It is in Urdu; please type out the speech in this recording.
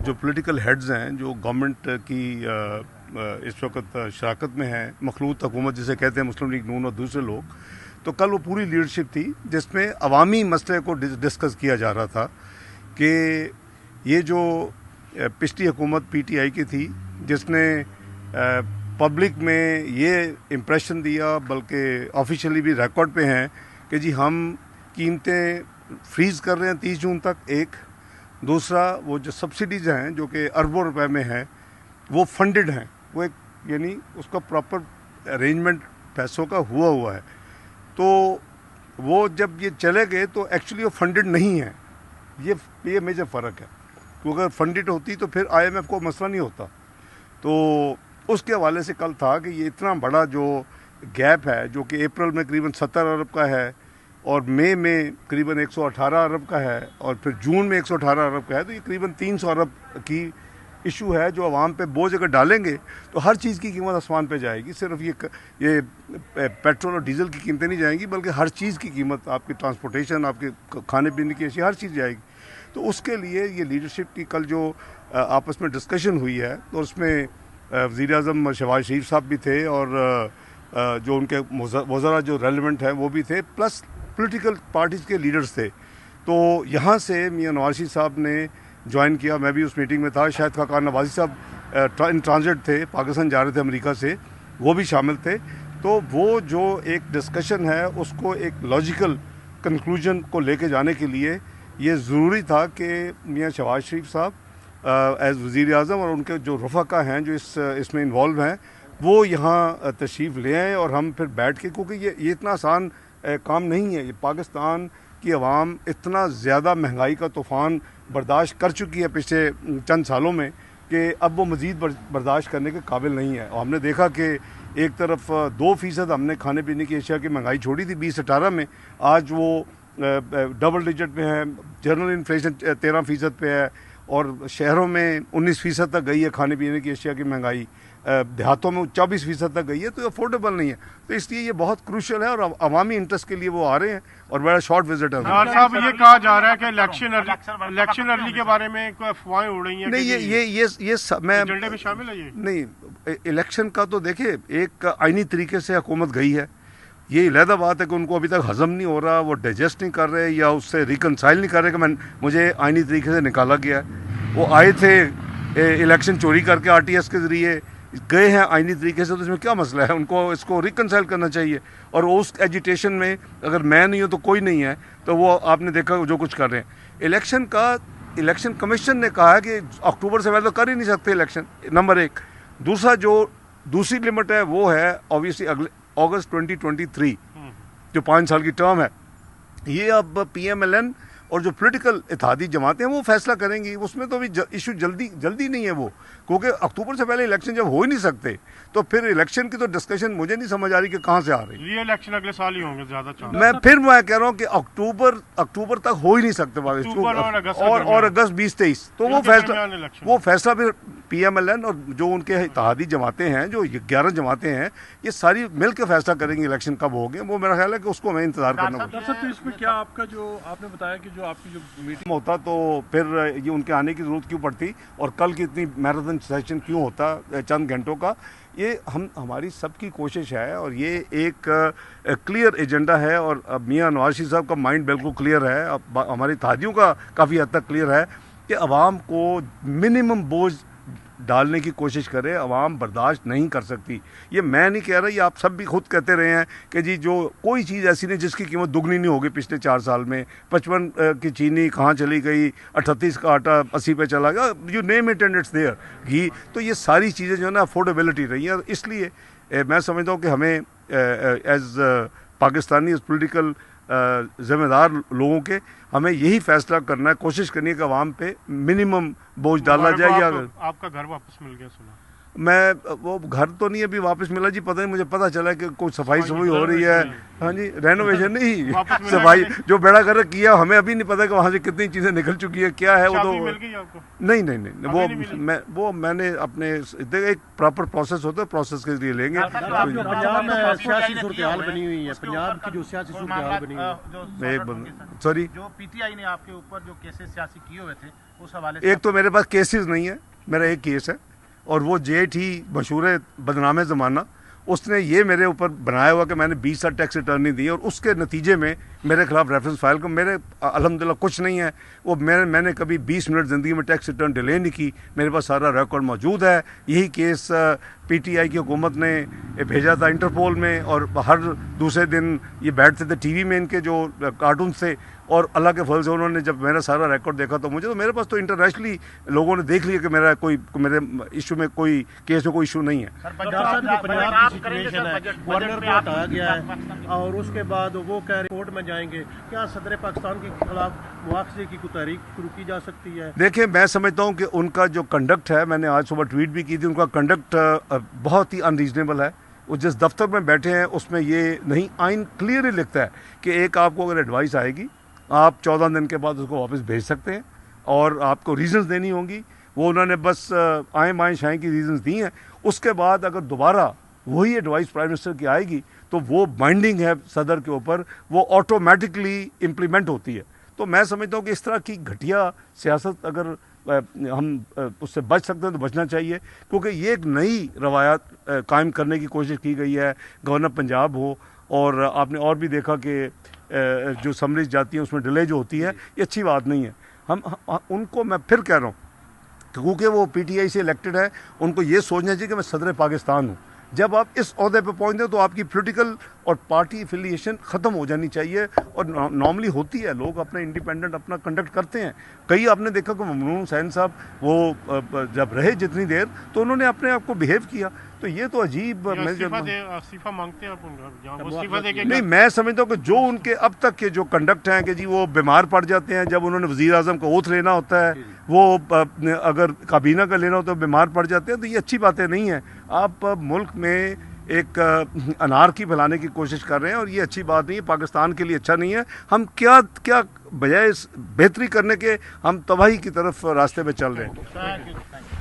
جو پولیٹیکل ہیڈز ہیں جو گورنمنٹ کی اس وقت شراکت میں ہیں، مخلوط حکومت جسے کہتے ہیں مسلم لیگ نون اور دوسرے لوگ، تو کل وہ پوری لیڈرشپ تھی جس میں عوامی مسئلے کو ڈسکس کیا جا رہا تھا کہ یہ جو پچھلی حکومت پی ٹی آئی کی تھی جس نے پبلک میں یہ امپریشن دیا، بلکہ آفیشیلی بھی ریکارڈ پہ ہیں کہ جی ہم قیمتیں فریز کر رہے ہیں 30 جون تک، ایک دوسرا وہ جو سبسڈیز ہیں جو کہ اربوں روپے میں ہیں وہ فنڈڈ ہیں، وہ ایک یعنی اس کا پراپر ارینجمنٹ پیسوں کا ہوا ہے، تو وہ جب یہ چلے گئے تو ایکچولی وہ فنڈڈ نہیں ہیں، یہ میجر فرق ہے، کیونکہ اگر فنڈڈ ہوتی تو پھر آئی ایم ایف کو مسئلہ نہیں ہوتا۔ تو اس کے حوالے سے کل تھا کہ یہ اتنا بڑا جو گیپ ہے جو کہ اپریل میں قریباً 70 ارب کا ہے اور مئی میں قریباً 118 ارب کا ہے اور پھر جون میں 118 ارب کا ہے، تو یہ قریباً 300 ارب کی ایشو ہے جو عوام پہ بوجھ اگر ڈالیں گے تو ہر چیز کی قیمت آسمان پہ جائے گی، صرف یہ پیٹرول اور ڈیزل کی قیمتیں نہیں جائیں گی بلکہ ہر چیز کی قیمت، آپ کی ٹرانسپورٹیشن، آپ کے کھانے پینے کی اشیاء، ہر چیز جائے گی۔ تو اس کے لیے یہ لیڈرشپ کی کل جو آپس میں ڈسکشن ہوئی ہے تو اس میں وزیر اعظم شہباز شریف صاحب بھی تھے اور جو ان کے وزراء جو ریلیونٹ ہیں وہ بھی تھے، پلس پولیٹیکل پارٹیز کے لیڈرز تھے۔ تو یہاں سے میاں نواز شریف صاحب نے جوائن کیا، میں بھی اس میٹنگ میں تھا، شاہد خاقان نوازی صاحب ان ٹرانزٹ تھے، پاکستان جا رہے تھے امریکہ سے، وہ بھی شامل تھے۔ تو وہ جو ایک ڈسکشن ہے اس کو ایک لاجیکل کنکلوژن کو لے کے جانے کے لیے یہ ضروری تھا کہ میاں شہباز شریف صاحب ایز وزیر اعظم اور ان کے جو رفقا ہیں جو اس میں انوالو ہیں وہ یہاں تشریف لے آئیں اور ہم پھر بیٹھ کے، کیونکہ یہ اتنا آسان کام نہیں ہے، یہ پاکستان کی عوام اتنا زیادہ مہنگائی کا طوفان برداشت کر چکی ہے پچھلے چند سالوں میں کہ اب وہ مزید برداشت کرنے کے قابل نہیں ہے۔ اور ہم نے دیکھا کہ ایک طرف 2% ہم نے کھانے پینے کی اشیاء کی مہنگائی چھوڑی تھی 2018 میں، آج وہ ڈبل ڈیجٹ میں ہے، جنرل انفلیشن 13% پہ ہے اور شہروں میں 19% تک گئی ہے کھانے پینے کی اشیاء کی مہنگائی، دیہاتوں میں 24% تک گئی ہے، تو یہ افورڈیبل نہیں ہے۔ تو اس لیے یہ بہت کروشل ہے اور عوامی انٹرسٹ کے لیے وہ آ رہے ہیں اور بڑا شارٹ وزٹ ہے۔ صاحب یہ کہا جا رہا ہے کہ الیکشن ارلی کے بارے میں کوئی افواہیں اڑ رہی ہیں، نہیں یہ میں ایجنڈے میں شامل ہے یہ نہیں، الیکشن کا تو دیکھیں ایک آئینی طریقے سے حکومت گئی ہے، یہ علیحدہ بات ہے کہ ان کو ابھی تک ہضم نہیں ہو رہا، وہ ڈائجسٹ نہیں کر رہے یا اس سے ریکنسائل نہیں کر رہے کہ مجھے آئینی طریقے سے نکالا گیا ہے۔ وہ آئے تھے الیکشن چوری کر کے RTS کے ذریعے گئے ہیں آئینی طریقے سے، تو اس میں کیا مسئلہ ہے؟ ان کو اس کو ریکنسائل کرنا چاہیے، اور اس ایجیٹیشن میں اگر میں نہیں ہوں تو کوئی نہیں ہے، تو وہ آپ نے دیکھا جو کچھ کر رہے ہیں۔ الیکشن کمیشن نے کہا ہے کہ اکتوبر سے پہلے تو کر ہی نہیں سکتے الیکشن، نمبر ایک۔ دوسرا جو دوسری لمٹ ہے وہ ہے اوبیسلی اگست 2023 جو 5 سال کی ٹرم ہے، یہ اب PMLN اور جو پولیٹیکل اتحادی جماعتیں ہیں وہ فیصلہ کریں گی، اس میں تو ابھی ایشو جلدی نہیں ہے وہ، کیونکہ اکتوبر سے پہلے الیکشن جب ہو ہی نہیں سکتے تو پھر الیکشن کی تو ڈسکشن مجھے نہیں سمجھ آ رہی کہ کہاں سے آ رہی۔ یہ الیکشن اگلے سال ہی ہوں گے زیادہ چانس۔ میں کہہ رہا ہوں کہ اکتوبر تک ہو ہی نہیں سکتے اور اگست 2023، تو وہ فیصلہ پھر PMLN اور جو ان کے اتحادی جماعتیں ہیں جو 11 جماعتیں ہیں یہ ساری مل کے فیصلہ کریں گی الیکشن کب ہوگے، وہ میرا خیال ہے کہ اس کو ہمیں انتظار کرنا ہوگا۔ تو اس میں کیا آپ کا جو آپ نے بتایا کہ جو آپ کی جو میٹنگ ہوتا تو پھر یہ ان کے آنے کی ضرورت کیوں پڑتی اور کل کی اتنی میراتھن سیشن کیوں ہوتا چند گھنٹوں کا؟ یہ ہماری سب کی کوشش ہے اور یہ ایک کلیئر ایجنڈا ہے، اور میاں نواز شریف صاحب کا مائنڈ بالکل کلیئر ہے، ہماری اتحادیوں کا کافی حد تک کلیئر ہے کہ عوام کو منیمم بوجھ ڈالنے کی کوشش کرے، عوام برداشت نہیں کر سکتی۔ یہ میں نہیں کہہ رہا، یہ آپ سب بھی خود کہتے رہے ہیں کہ جی جو کوئی چیز ایسی نہیں جس کی قیمت دگنی نہیں ہوگی پچھلے 4 سال میں، 55 کی چینی کہاں چلی گئی، 38 کا آٹا 80 پہ چلا گیا، you name it and it's there, ghee, تو یہ ساری چیزیں جو ہے نا افورڈیبلٹی رہی ہیں، اس لیے میں سمجھتا ہوں کہ ہمیں ایز پاکستانی ایز پولیٹیکل ذمہ دار لوگوں کے ہمیں یہی فیصلہ کرنا ہے، کوشش کرنی ہے کہ عوام پہ منیمم بوجھ ڈالا جائے۔ یا آپ کا گھر واپس مل گیا سنا؟ میں وہ گھر تو نہیں ابھی واپس ملا جی، پتہ نہیں، مجھے پتہ چلا کہ کوئی صفائی ہو رہی ہے. ہاں جی، رینوویشن نہیں، صفائی جو بیڑا گھر کیا ہمیں ابھی نہیں پتا کہ وہاں سے کتنی چیزیں نکل چکی ہے، کیا ہے وہ تو نہیں وہ میں نے اپنے ایک پراپر پروسیس ہوتا ہے، پروسیس کے لیے لیں گے. پنجاب میں سیاسی صورتحال بنی ہوئی ہے، پنجاب کی جو سیاسی صورتحال بنی ہوئی ہے، سوری، جو پی ٹی آئی نے آپ کے اوپر جو کیسز سیاسی کیے ہوئے تھے اس حوالے سے ایک تو میرے پاس کیسز نہیں ہے، میرا ایک کیس ہے، اور وہ JT مشہور ہے بدنام زمانہ، اس نے یہ میرے اوپر بنایا ہوا کہ میں نے 20 سال ٹیکس ریٹرن نہیں دی، اور اس کے نتیجے میں میرے خلاف ریفرنس فائل کو میرے الحمدللہ کچھ نہیں ہے. وہ میں نے کبھی 20 منٹ زندگی میں ٹیکس ریٹرن ڈیلے نہیں کی، میرے پاس سارا ریکارڈ موجود ہے. یہی کیس PTI کی حکومت نے بھیجا تھا انٹرپول میں، اور ہر دوسرے دن یہ بیٹھتے تھے TV میں، ان کے جو کارٹونس تھے، اور اللہ کے فضل سے انہوں نے جب میرا سارا ریکارڈ دیکھا تو میرے پاس تو انٹرنیشنلی لوگوں نے دیکھ لیا کہ میرے ایشو میں کوئی کیس میں کوئی ایشو نہیں ہے. پنجاب کی سچویشن ہے، گورنر کو ہٹایا گیا ہے، اور اس کے بعد وہ کہہ رہے کورٹ میں جائیں گے، کیا صدر پاکستان کے خلاف مواخذے کی کوئی تحریک شروع کی جا سکتی ہے؟ دیکھیں، میں سمجھتا ہوں کہ ان کا جو کنڈکٹ ہے، میں نے آج صبح ٹویٹ بھی کی تھی، ان کا کنڈکٹ بہت ہی انریزنیبل ہے. وہ جس دفتر میں بیٹھے ہیں اس میں یہ نہیں، آئین کلیئرلی لکھتا ہے کہ ایک آپ کو اگر ایڈوائس آئے گی، آپ 14 دن کے بعد اس کو واپس بھیج سکتے ہیں، اور آپ کو ریزنز دینی ہوں گی. وہ انہوں نے بس آئیں بائیں شائیں کی ریزنز دی ہیں. اس کے بعد اگر دوبارہ وہی ایڈوائس پرائم منسٹر کی آئے گی تو وہ بائنڈنگ ہے صدر کے اوپر، وہ آٹومیٹکلی امپلیمنٹ ہوتی ہے. تو میں سمجھتا ہوں کہ اس طرح کی گھٹیا سیاست اگر ہم اس سے بچ سکتے ہیں تو بچنا چاہیے، کیونکہ یہ ایک نئی روایات قائم کرنے کی کوشش کی گئی ہے. گورنر پنجاب ہو، اور آپ نے اور بھی دیکھا کہ جو سمریز جاتی ہیں اس میں ڈیلے جو ہوتی ہے، یہ اچھی بات نہیں ہے. ہم ان کو، میں پھر کہہ رہا ہوں، کیونکہ وہ PTI سے الیکٹڈ ہے، ان کو یہ سوچنا چاہیے کہ میں صدر پاکستان ہوں. جب آپ اس عہدے پہ پہنچتے ہیں تو آپ کی پولیٹیکل اور پارٹی افیلیشن ختم ہو جانی چاہیے، اور نارملی ہوتی ہے، لوگ اپنے انڈیپینڈنٹ اپنا کنڈکٹ کرتے ہیں. کئی آپ نے دیکھا کہ ممنون حسین صاحب وہ جب رہے جتنی دیر تو انہوں نے اپنے آپ کو بیہیو کیا، تو یہ تو عجیب. استعفیٰ مانگتے ہیں نہیں، میں سمجھتا ہوں کہ جو ان کے اب تک کے جو کنڈکٹ ہیں کہ جی وہ بیمار پڑ جاتے ہیں، جب انہوں نے وزیر اعظم کا اوتھ لینا ہوتا ہے، وہ اگر کابینہ کا لینا ہوتا ہے بیمار پڑ جاتے ہیں، تو یہ اچھی باتیں نہیں ہیں. آپ ملک میں ایک انارکی پھیلانے کی کوشش کر رہے ہیں، اور یہ اچھی بات نہیں ہے، پاکستان کے لیے اچھا نہیں ہے. ہم کیا بجائے بہتری کرنے کے ہم تباہی کی طرف راستے پہ چل رہے ہیں.